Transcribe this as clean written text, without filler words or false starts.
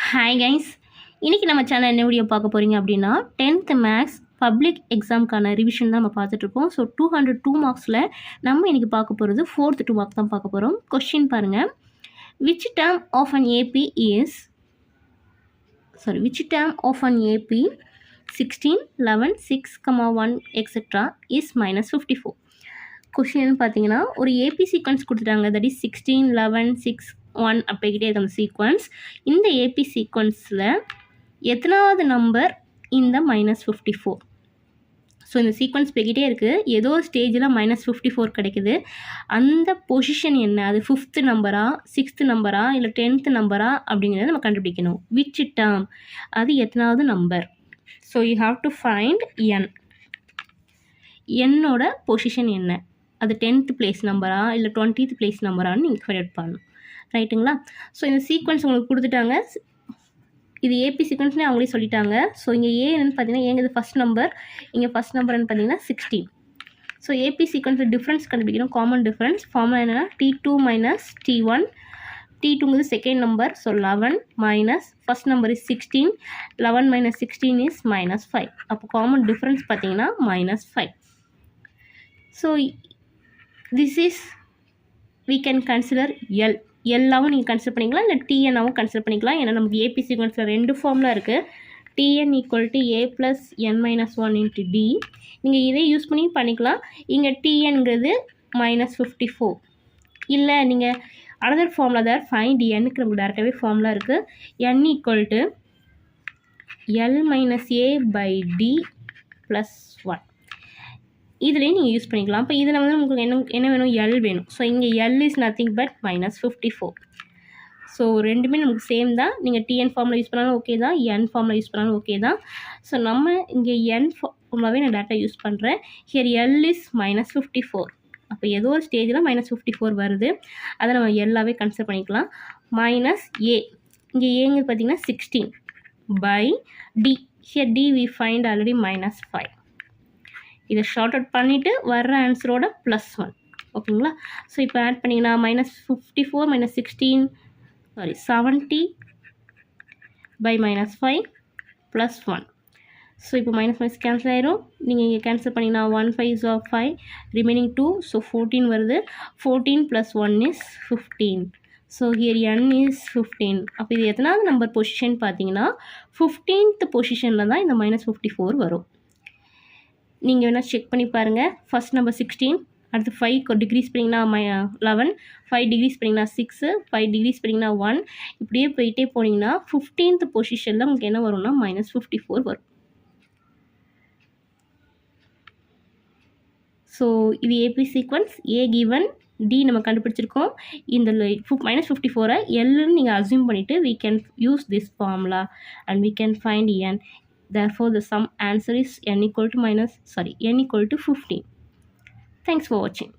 Hi guys, இன்றைக்கி நம்ம channel என்ன வீடியோ பார்க்க போகிறீங்க அப்படின்னா 10th மேக்ஸ் பப்ளிக் எக்ஸாமுக்கான ரிவிஷன் தான் நம்ம பார்த்துட்ருக்கோம். ஸோ 202 மார்க்ஸில் நம்ம இன்றைக்கி பார்க்க போகிறது 4th 2 மார்க்ஸ் தான் பார்க்க போகிறோம். கொஸ்டின் பாருங்கள். Which term of an AP 16, 11, 6, 1 etc. is -54. Question பார்த்தீங்கன்னா ஒரு ஏபி சீக்வன்ஸ் கொடுத்துட்டாங்க. தட் இஸ் 16, 11, 6, 1 அப்படிக்கிட்டே இருக்க அந்த சீக்வன்ஸ். இந்த ஏபி சீக்வன்ஸில் எத்தனாவது நம்பர் இந்த -54? ஸோ இந்த சீக்வன்ஸ் போய்கிட்டே இருக்குது. ஏதோ ஸ்டேஜில் -54 கிடைக்குது. அந்த பொசிஷன் என்ன? அது 5th நம்பரா, 6th நம்பரா, இல்லை 10th நம்பரா அப்படிங்கிறத நம்ம கண்டுபிடிக்கணும். விச் டேர்ம், அது எத்தனாவது number? So you have to find n. என்னோட பொசிஷன் என்ன? அது 10th பிளேஸ் நம்பரா இல்லை 20th பிளேஸ் நம்பரான்னு நீங்கள் ஃபைண்ட் அவுட் பண்ணணும். ரைட்டுங்களா? ஸோ இந்த சீக்வன்ஸ் உங்களுக்கு கொடுத்துட்டாங்க. இது ஏபி சீக்வன்ஸ்னே அவங்களே சொல்லிட்டாங்க. ஸோ இங்கே ஏ என்னன்னு பார்த்தீங்கன்னா ஏங்கிறது ஃபஸ்ட் நம்பர், இங்கே ஃபஸ்ட் நம்பர்னு பார்த்தீங்கன்னா 16. ஸோ ஏபி சீக்வன்ஸில் டிஃப்ரென்ஸ் கண்டுபிடிக்கணும். காமன் டிஃப்ரென்ஸ் ஃபார்முலா என்னென்னா T2 மைனஸ் T1. T2ங்கிறது second number. So 11 minus first number is 16. 11 minus 16 is -5. அப்போ காமன் டிஃப்ரென்ஸ் பார்த்தீங்கன்னா -5. So this is we can consider L. எல்லாவும் நீங்கள் கன்சிடர் பண்ணிக்கலாம், இல்லை டிஎன்னாவும் கன்சிடர் பண்ணிக்கலாம். ஏன்னா நமக்கு ஏபி சீக்வன்ஸில் 2 ஃபார்முலா இருக்குது. TN equal to A + n-1 × D. நீங்கள் இதே யூஸ் பண்ணி பண்ணிக்கலாம். இங்கே டிஎன்கிறது -54. இல்லை நீங்கள் அனதர் ஃபார்முலா தான் ஃபைண்ட் எண்ணுக்கு நமக்கு டேரெக்டாகவே ஃபார்முலா இருக்குது. n equal to L - A/D + 1. இதுலேயும் நீங்கள் யூஸ் பண்ணிக்கலாம். இப்போ இதில் வந்து உங்களுக்கு என்ன வேணும்? L வேணும். ஸோ இங்கே L is nothing but -54. So ரெண்டுமே நமக்கு சேம் தான். நீங்கள் டிஎன் ஃபார்முலா யூஸ் பண்ணாலும் ஓகே தான், என் ஃபார்முலா யூஸ் பண்ணாலும் ஓகே தான். ஸோ நம்ம இங்கே என் ஃபார்முலாவே நான் டேரெக்டாக யூஸ் பண்ணுறேன். Here L is -54. அப்போ ஏதோ ஒரு ஸ்டேஜில் -54 வருது. அதை நம்ம எல்லாவே கன்சிடர் பண்ணிக்கலாம். -A, இங்கே ஏங்க பார்த்தீங்கன்னா 16/D. Here D we find already -5. இதை ஷார்ட் அவுட் பண்ணிவிட்டு வர்ற ஆன்சரோட +1. ஓகேங்களா? ஸோ இப்போ ஆட் பண்ணிங்கன்னா -54 - 16 70/-5 +1. ஸோ இப்போ -5 கேன்சல் ஆயிரும். நீங்கள் இங்கே கேன்சல் பண்ணிங்கன்னா 1 5 are 5, ரிமைனிங் 2. ஸோ 14 வருது. 14 + 1 is 15. So here n is 15. அப்போ இது எத்தனாவது நம்பர் பொசிஷன் பார்த்தீங்கன்னா 15th பொசிஷனில் தான் இந்த -54 வரும். நீங்கள் வேணால் செக் பண்ணி பாருங்கள். ஃபஸ்ட் நம்பர் 16, அடுத்து 5 டிகிரீஸ் பண்ணிங்கன்னா 11, 5 டிகிரீஸ் பண்ணிங்கன்னா 6, 5 டிகிரீஸ் பண்ணிங்கன்னா 1. இப்படியே போயிட்டே போனீங்கன்னா 15th பொசிஷனில் உங்களுக்கு என்ன வரும்னா -54 வரும். ஸோ இது ஏபி சீக்வன்ஸ். ஏ கிவன், டி நம்ம கண்டுபிடிச்சிருக்கோம். இந்த -54 எல்லுன்னு நீங்கள் அசியூம் பண்ணிவிட்டு we can use this formula and we can find n. Therefore, the sum answer is n equal to 15. Thanks for watching.